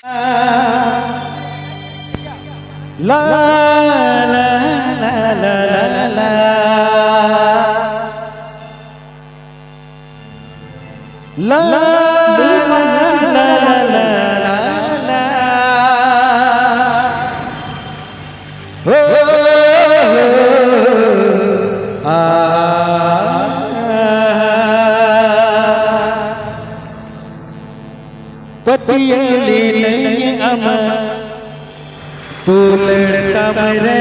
La la la la la la la la पतियली नहीं अमा तू लड़का मरे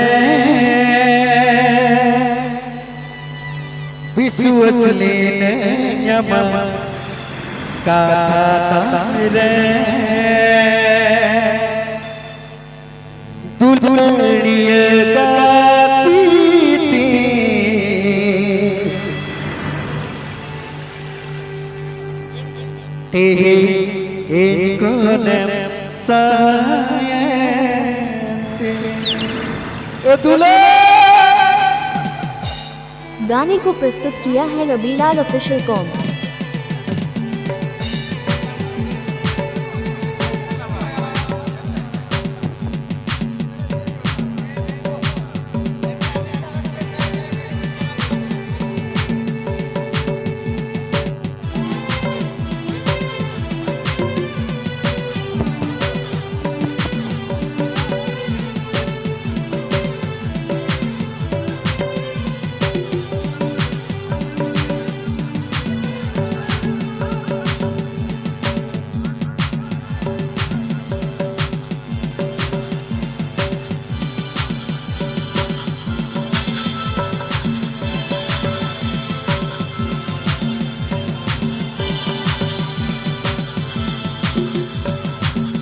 विश्वसली नहीं अमा काथा रे दुलड़िए गाती थी तेरे इनको ने साये दुल्हा गाने को प्रस्तुत किया है रबीलाल ऑफिशियल कॉम।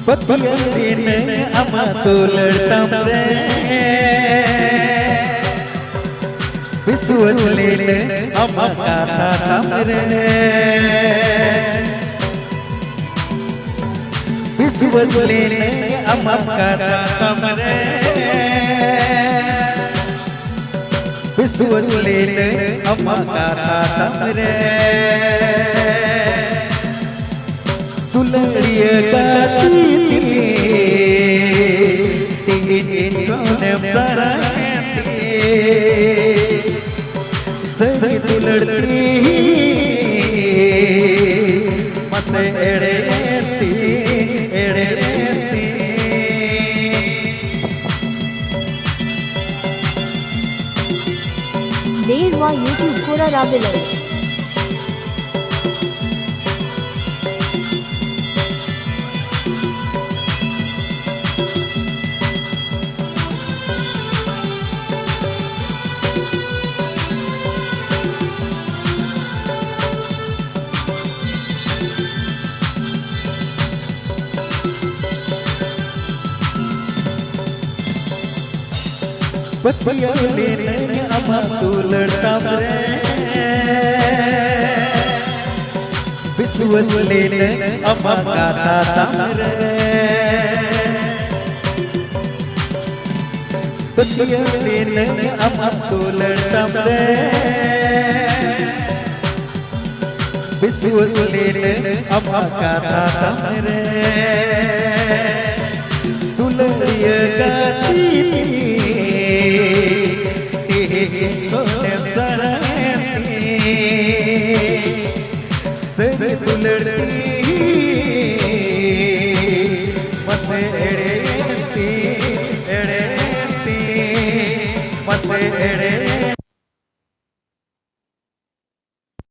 पतियली ने अमा तो लड़ता रे विश्वसली ने अमा काथा रे विश्वसली ने अमा काथा रे विश्वसली ने अमा काथा रे दुलड़िए गाती थी इनको ने सराहती सही दुलड़ती मत एड़ेती एड़ेती देरवा यूट्यूब कोरा राबिलर पतियली ने अमा तू लड़ता रे विश्वसली ने अमा काथा रे पतियली ने अमा तू लड़ता रे विश्वसली ने अमा काथा रे दुलड़िए गाती थी दुलड़ती मसे एड़ेती एड़ेती मसे एड़े